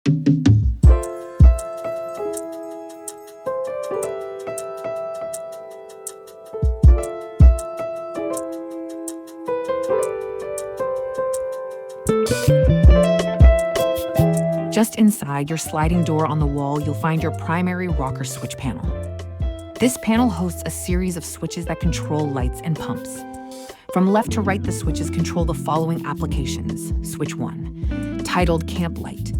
Just inside your sliding door on the wall, you'll find your primary rocker switch panel. This panel hosts a series of switches that control lights and pumps. From left to right, the switches control the following applications. Switch 1, titled Camp Light.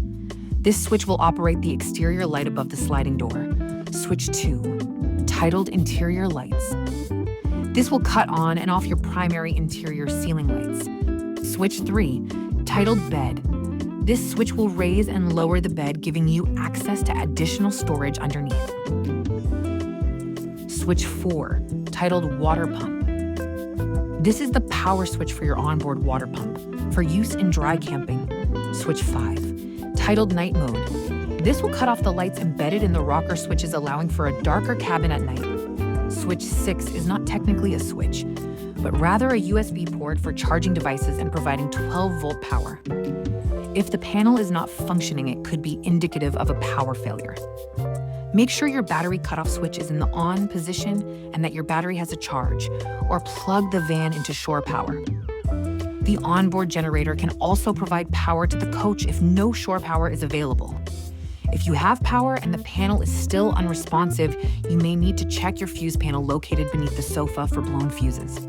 This switch will operate the exterior light above the sliding door. Switch 2, titled Interior Lights. This will cut on and off your primary interior ceiling lights. Switch 3, titled Bed. This switch will raise and lower the bed, giving you access to additional storage underneath. Switch 4, titled Water Pump. This is the power switch for your onboard water pump for use in dry camping. Switch 5, titled Night Mode. This will cut off the lights embedded in the rocker switches, allowing for a darker cabin at night. Switch 6 is not technically a switch, but rather a USB port for charging devices and providing 12-volt power. If the panel is not functioning, it could be indicative of a power failure. Make sure your battery cutoff switch is in the on position and that your battery has a charge, or plug the van into shore power. The onboard generator can also provide power to the coach if no shore power is available. If you have power and the panel is still unresponsive, you may need to check your fuse panel located beneath the sofa for blown fuses.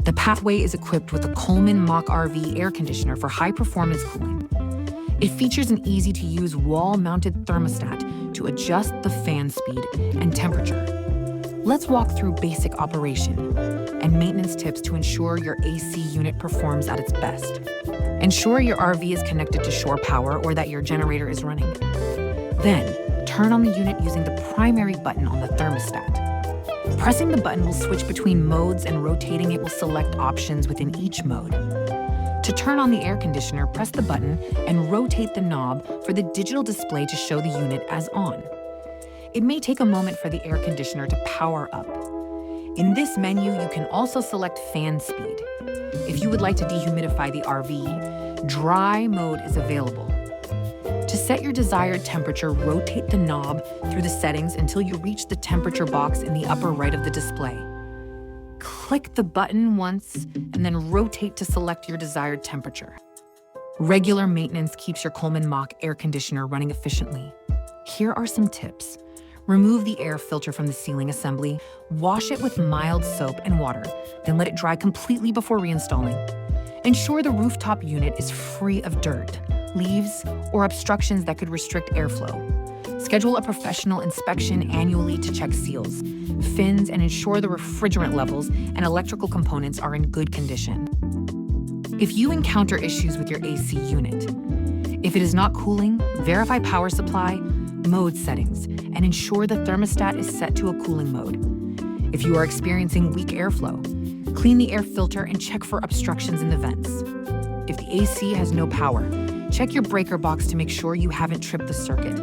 The Pathway is equipped with a Coleman Mach RV air conditioner for high-performance cooling. It features an easy-to-use wall-mounted thermostat to adjust the fan speed and temperature. Let's walk through basic operation and maintenance tips to ensure your AC unit performs at its best. Ensure your RV is connected to shore power or that your generator is running. Then, turn on the unit using the primary button on the thermostat. Pressing the button will switch between modes, and rotating it will select options within each mode. To turn on the air conditioner, press the button and rotate the knob for the digital display to show the unit as on. It may take a moment for the air conditioner to power up. In this menu, you can also select fan speed. If you would like to dehumidify the RV, dry mode is available. To set your desired temperature, rotate the knob through the settings until you reach the temperature box in the upper right of the display. Click the button once and then rotate to select your desired temperature. Regular maintenance keeps your Coleman Mach air conditioner running efficiently. Here are some tips. Remove the air filter from the ceiling assembly. Wash it with mild soap and water, then let it dry completely before reinstalling. Ensure the rooftop unit is free of dirt, leaves, or obstructions that could restrict airflow. Schedule a professional inspection annually to check seals, fins, and ensure the refrigerant levels and electrical components are in good condition. If you encounter issues with your AC unit, if it is not cooling, verify power supply, mode settings, and ensure the thermostat is set to a cooling mode. If you are experiencing weak airflow, clean the air filter and check for obstructions in the vents. If the AC has no power, check your breaker box to make sure you haven't tripped the circuit.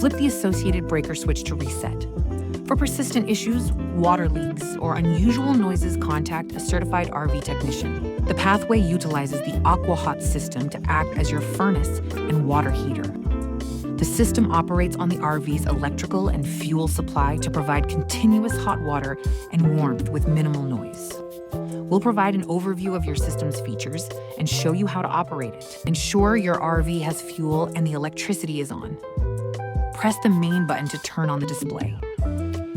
Flip the associated breaker switch to reset. For persistent issues, water leaks, or unusual noises, contact a certified RV technician. The Pathway utilizes the AquaHot system to act as your furnace and water heater. The system operates on the RV's electrical and fuel supply to provide continuous hot water and warmth with minimal noise. We'll provide an overview of your system's features and show you how to operate it. Ensure your RV has fuel and the electricity is on. Press the main button to turn on the display.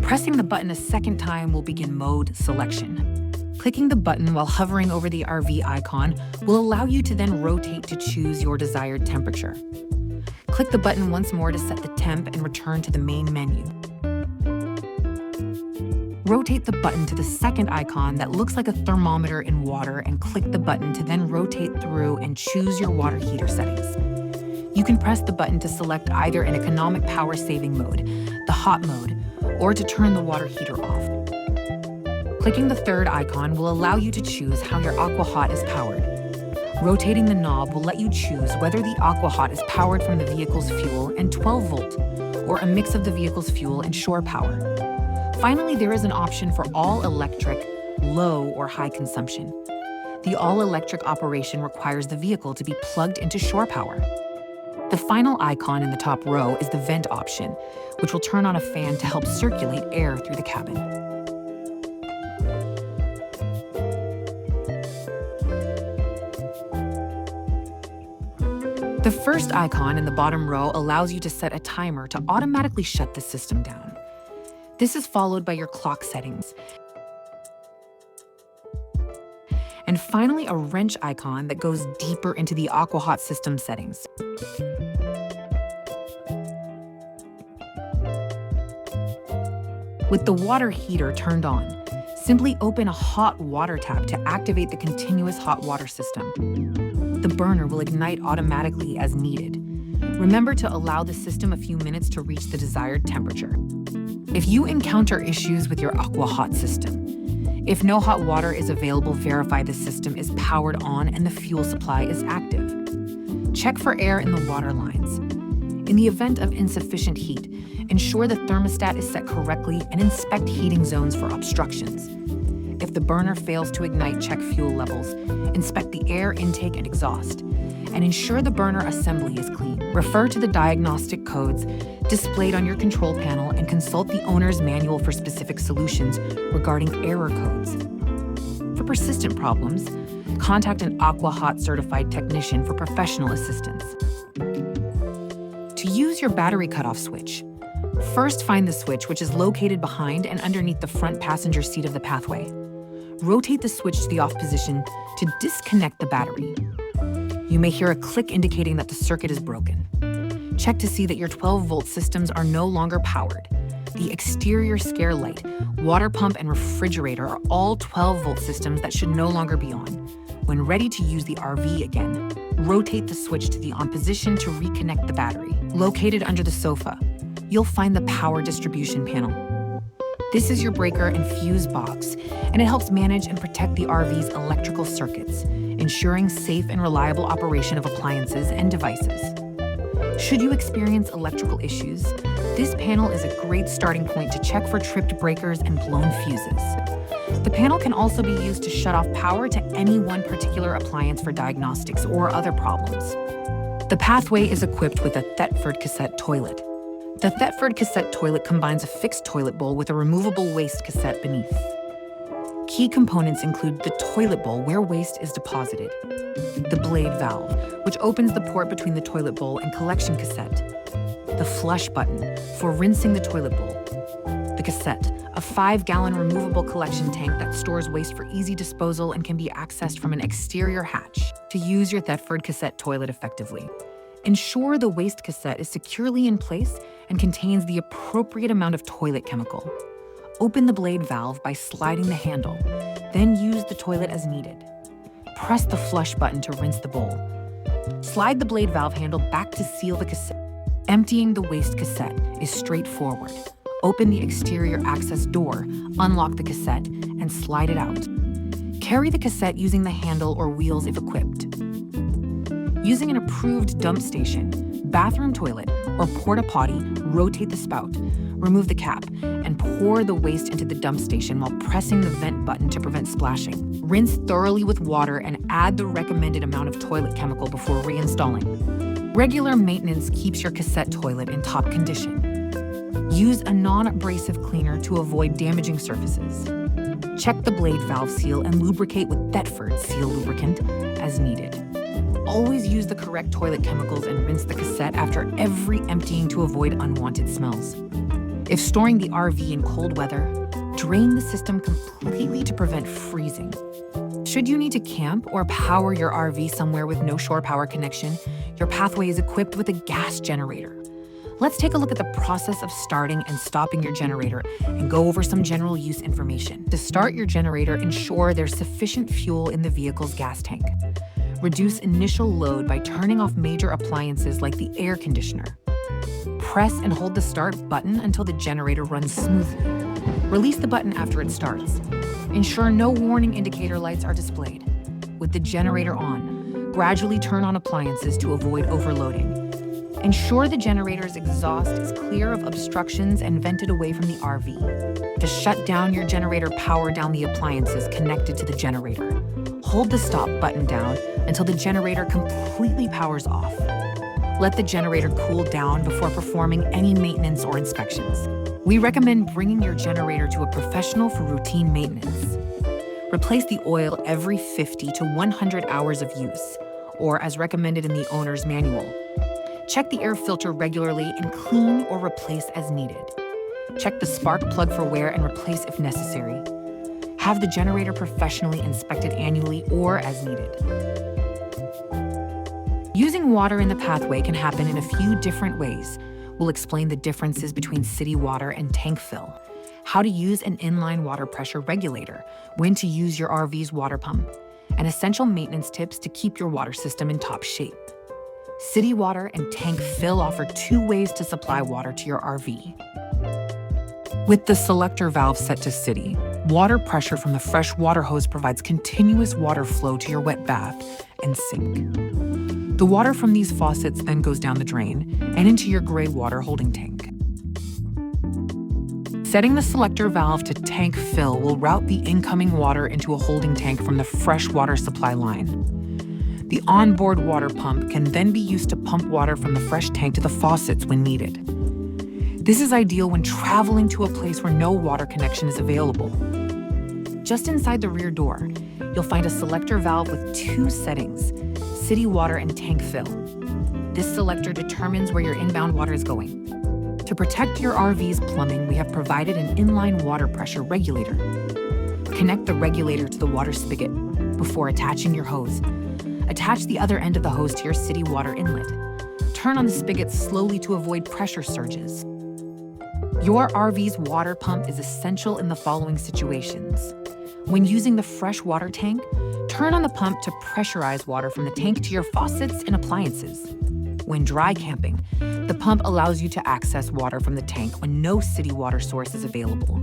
Pressing the button a second time will begin mode selection. Clicking the button while hovering over the RV icon will allow you to then rotate to choose your desired temperature. Click the button once more to set the temp and return to the main menu. Rotate the button to the second icon that looks like a thermometer in water and click the button to then rotate through and choose your water heater settings. You can press the button to select either an economic power saving mode, the hot mode, or to turn the water heater off. Clicking the third icon will allow you to choose how your AquaHot is powered. Rotating the knob will let you choose whether the AquaHot is powered from the vehicle's fuel and 12-volt, or a mix of the vehicle's fuel and shore power. Finally, there is an option for all-electric, low or high consumption. The all-electric operation requires the vehicle to be plugged into shore power. The final icon in the top row is the vent option, which will turn on a fan to help circulate air through the cabin. The first icon in the bottom row allows you to set a timer to automatically shut the system down. This is followed by your clock settings. And finally, a wrench icon that goes deeper into the AquaHot system settings. With the water heater turned on, simply open a hot water tap to activate the continuous hot water system. The burner will ignite automatically as needed. Remember to allow the system a few minutes to reach the desired temperature. If you encounter issues with your AquaHot system, if no hot water is available, verify the system is powered on and the fuel supply is active. Check for air in the water lines. In the event of insufficient heat, ensure the thermostat is set correctly and inspect heating zones for obstructions. If the burner fails to ignite, check fuel levels, inspect the air intake and exhaust, and ensure the burner assembly is clean. Refer to the diagnostic codes displayed on your control panel and consult the owner's manual for specific solutions regarding error codes. For persistent problems, contact an AquaHot certified technician for professional assistance. To use your battery cutoff switch, first find the switch, which is located behind and underneath the front passenger seat of the Pathway. Rotate the switch to the off position to disconnect the battery. You may hear a click indicating that the circuit is broken. Check to see that your 12-volt systems are no longer powered. The exterior scare light, water pump, and refrigerator are all 12-volt systems that should no longer be on. When ready to use the RV again, rotate the switch to the on position to reconnect the battery. Located under the sofa, you'll find the power distribution panel. This is your breaker and fuse box, and it helps manage and protect the RV's electrical circuits, ensuring safe and reliable operation of appliances and devices. Should you experience electrical issues, this panel is a great starting point to check for tripped breakers and blown fuses. The panel can also be used to shut off power to any one particular appliance for diagnostics or other problems. The Pathway is equipped with a Thetford Cassette Toilet. The Thetford Cassette Toilet combines a fixed toilet bowl with a removable waste cassette beneath. Key components include the toilet bowl where waste is deposited, the blade valve, which opens the port between the toilet bowl and collection cassette, the flush button for rinsing the toilet bowl, the cassette, a 5-gallon removable collection tank that stores waste for easy disposal and can be accessed from an exterior hatch. To use your Thetford Cassette Toilet effectively, ensure the waste cassette is securely in place and contains the appropriate amount of toilet chemical. Open the blade valve by sliding the handle, then use the toilet as needed. Press the flush button to rinse the bowl. Slide the blade valve handle back to seal the cassette. Emptying the waste cassette is straightforward. Open the exterior access door, unlock the cassette, and slide it out. Carry the cassette using the handle or wheels if equipped. Using an approved dump station, bathroom toilet, or porta potty, rotate the spout, remove the cap, and pour the waste into the dump station while pressing the vent button to prevent splashing. Rinse thoroughly with water and add the recommended amount of toilet chemical before reinstalling. Regular maintenance keeps your cassette toilet in top condition. Use a non-abrasive cleaner to avoid damaging surfaces. Check the blade valve seal and lubricate with Thetford seal lubricant as needed. Always use the correct toilet chemicals and rinse the cassette after every emptying to avoid unwanted smells. If storing the RV in cold weather, drain the system completely to prevent freezing. Should you need to camp or power your RV somewhere with no shore power connection, your Pathway is equipped with a gas generator. Let's take a look at the process of starting and stopping your generator and go over some general use information. To start your generator, ensure there's sufficient fuel in the vehicle's gas tank. Reduce initial load by turning off major appliances like the air conditioner. Press and hold the start button until the generator runs smoothly. Release the button after it starts. Ensure no warning indicator lights are displayed. With the generator on, gradually turn on appliances to avoid overloading. Ensure the generator's exhaust is clear of obstructions and vented away from the RV. To shut down your generator, power down the appliances connected to the generator. Hold the stop button down until the generator completely powers off. Let the generator cool down before performing any maintenance or inspections. We recommend bringing your generator to a professional for routine maintenance. Replace the oil every 50 to 100 hours of use, or as recommended in the owner's manual. Check the air filter regularly and clean or replace as needed. Check the spark plug for wear and replace if necessary. Have the generator professionally inspected annually or as needed. Using water in the pathway can happen in a few different ways. We'll explain the differences between city water and tank fill, how to use an inline water pressure regulator, when to use your RV's water pump, and essential maintenance tips to keep your water system in top shape. City water and tank fill offer 2 ways to supply water to your RV. With the selector valve set to city, water pressure from the fresh water hose provides continuous water flow to your wet bath and sink. The water from these faucets then goes down the drain and into your gray water holding tank. Setting the selector valve to tank fill will route the incoming water into a holding tank from the fresh water supply line. The onboard water pump can then be used to pump water from the fresh tank to the faucets when needed. This is ideal when traveling to a place where no water connection is available. Just inside the rear door, you'll find a selector valve with 2 settings: city water and tank fill. This selector determines where your inbound water is going. To protect your RV's plumbing, we have provided an inline water pressure regulator. Connect the regulator to the water spigot before attaching your hose. Attach the other end of the hose to your city water inlet. Turn on the spigot slowly to avoid pressure surges. Your RV's water pump is essential in the following situations. When using the fresh water tank, turn on the pump to pressurize water from the tank to your faucets and appliances. When dry camping, the pump allows you to access water from the tank when no city water source is available.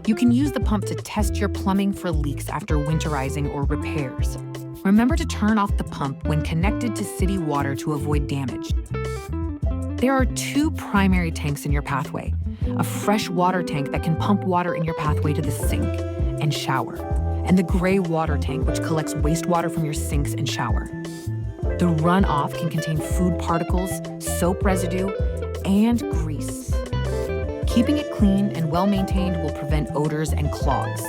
You can use the pump to test your plumbing for leaks after winterizing or repairs. Remember to turn off the pump when connected to city water to avoid damage. There are 2 primary tanks in your pathway: a fresh water tank that can pump water in your pathway to the sink and shower, and the gray water tank which collects wastewater from your sinks and shower. The runoff can contain food particles, soap residue, and grease. Keeping it clean and well-maintained will prevent odors and clogs.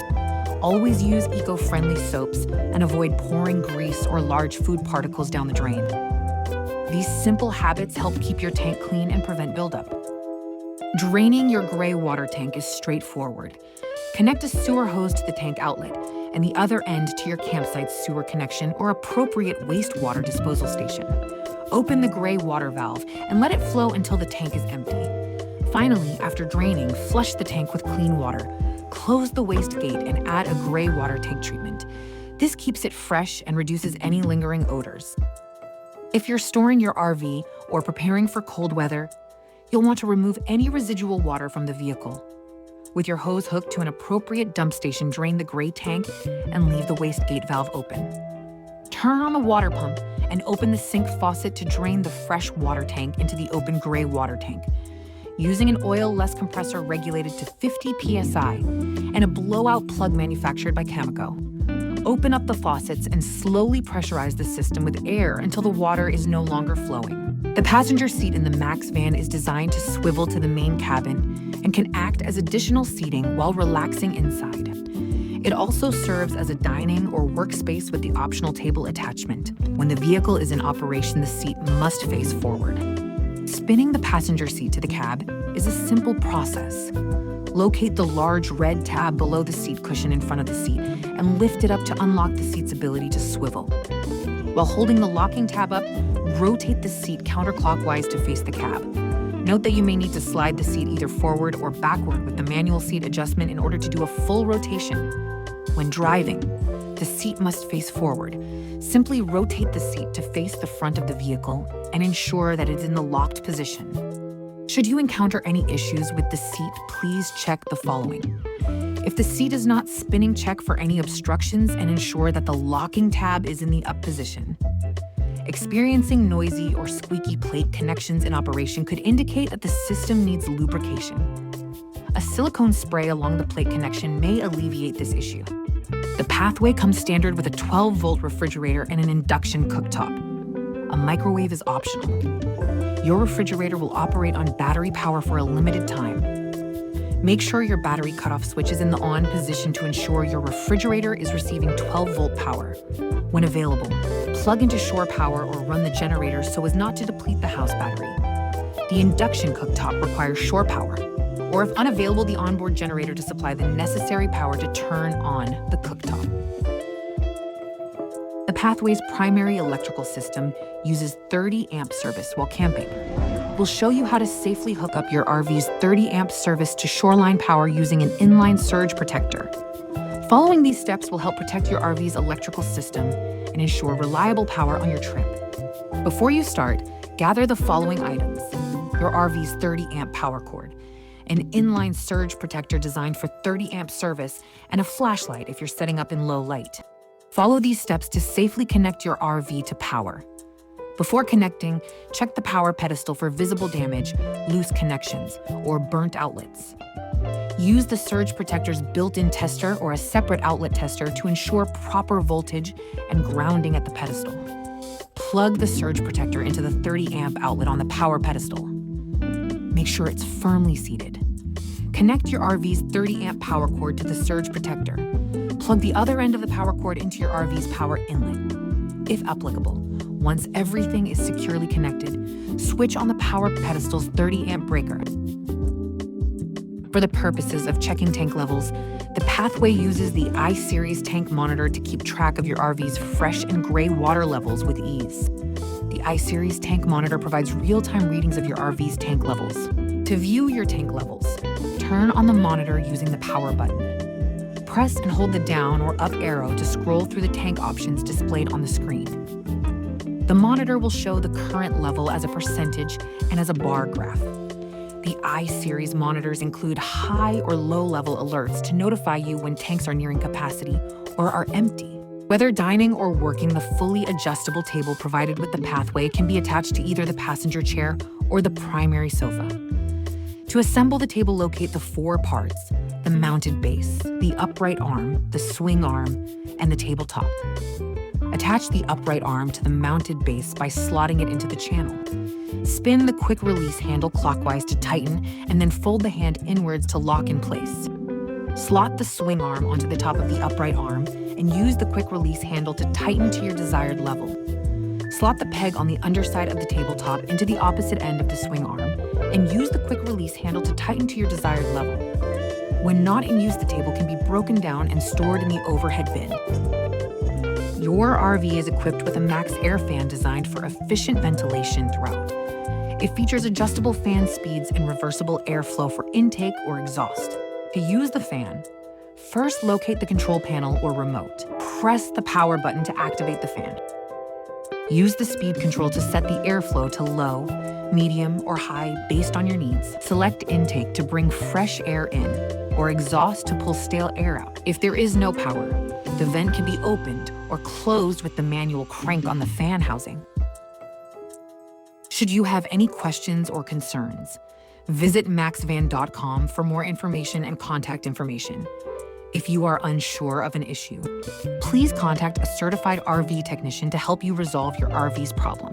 Always use eco-friendly soaps and avoid pouring grease or large food particles down the drain. These simple habits help keep your tank clean and prevent buildup. Draining your gray water tank is straightforward. Connect a sewer hose to the tank outlet and the other end to your campsite's sewer connection or appropriate wastewater disposal station. Open the gray water valve and let it flow until the tank is empty. Finally, after draining, flush the tank with clean water. Close the waste gate and add a gray water tank treatment. This keeps it fresh and reduces any lingering odors. If you're storing your RV or preparing for cold weather, you'll want to remove any residual water from the vehicle. With your hose hooked to an appropriate dump station, drain the gray tank and leave the waste gate valve open. Turn on the water pump and open the sink faucet to drain the fresh water tank into the open gray water tank. Using an oil-less compressor regulated to 50 psi and a blowout plug manufactured by Cameco. Open up the faucets and slowly pressurize the system with air until the water is no longer flowing. The passenger seat in the Maxx van is designed to swivel to the main cabin and can act as additional seating while relaxing inside. It also serves as a dining or workspace with the optional table attachment. When the vehicle is in operation, the seat must face forward. Spinning the passenger seat to the cab is a simple process. Locate the large red tab below the seat cushion in front of the seat and lift it up to unlock the seat's ability to swivel. While holding the locking tab up, rotate the seat counterclockwise to face the cab. Note that you may need to slide the seat either forward or backward with the manual seat adjustment in order to do a full rotation. When driving, the seat must face forward. Simply rotate the seat to face the front of the vehicle and ensure that it's in the locked position. Should you encounter any issues with the seat, please check the following. If the seat is not spinning, check for any obstructions and ensure that the locking tab is in the up position. Experiencing noisy or squeaky plate connections in operation could indicate that the system needs lubrication. A silicone spray along the plate connection may alleviate this issue. The Pathway comes standard with a 12-volt refrigerator and an induction cooktop. A microwave is optional. your refrigerator will operate on battery power for a limited time. Make sure your battery cutoff switch is in the on position to ensure your refrigerator is receiving 12-volt power. When available, plug into shore power or run the generator so as not to deplete the house battery. The induction cooktop requires shore power, or if unavailable, the onboard generator to supply the necessary power to turn on the cooktop. The Pathway's primary electrical system uses 30-amp service while camping. We'll show you how to safely hook up your RV's 30-amp service to Shoreline power using an inline surge protector. Following these steps will help protect your RV's electrical system and ensure reliable power on your trip. Before you start, gather the following items: your RV's 30-amp power cord, an inline surge protector designed for 30-amp service, and a flashlight if you're setting up in low light. Follow these steps to safely connect your RV to power. Before connecting, check the power pedestal for visible damage, loose connections, or burnt outlets. Use the surge protector's built-in tester or a separate outlet tester to ensure proper voltage and grounding at the pedestal. Plug the surge protector into the 30-amp outlet on the power pedestal. Make sure it's firmly seated. Connect your RV's 30-amp power cord to the surge protector. Plug the other end of the power cord into your RV's power inlet. If applicable, once everything is securely connected, switch on the power pedestal's 30-amp breaker. For the purposes of checking tank levels, the Pathway uses the I-Series tank monitor to keep track of your RV's fresh and gray water levels with ease. The I-Series tank monitor provides real-time readings of your RV's tank levels. To view your tank levels, turn on the monitor using the power button. Press and hold the down or up arrow to scroll through the tank options displayed on the screen. The monitor will show the current level as a percentage and as a bar graph. The I-Series monitors include high or low level alerts to notify you when tanks are nearing capacity or are empty. Whether dining or working, the fully adjustable table provided with the Pathway can be attached to either the passenger chair or the primary sofa. To assemble the table, locate the 4 parts: the mounted base, the upright arm, the swing arm, and the tabletop. Attach the upright arm to the mounted base by slotting it into the channel. Spin the quick release handle clockwise to tighten, and then fold the hand inwards to lock in place. Slot the swing arm onto the top of the upright arm and use the quick release handle to tighten to your desired level. Slot the peg on the underside of the tabletop into the opposite end of the swing arm and use the quick release handle to tighten to your desired level. When not in use, the table can be broken down and stored in the overhead bin. Your RV is equipped with a Maxx Air Fan designed for efficient ventilation throughout. It features adjustable fan speeds and reversible airflow for intake or exhaust. To use the fan, first locate the control panel or remote. Press the power button to activate the fan. Use the speed control to set the airflow to low, medium, or high based on your needs. Select intake to bring fresh air in, or exhaust to pull stale air out. If there is no power, the vent can be opened or closed with the manual crank on the fan housing. Should you have any questions or concerns, visit maxvan.com for more information and contact information. If you are unsure of an issue, please contact a certified RV technician to help you resolve your RV's problem.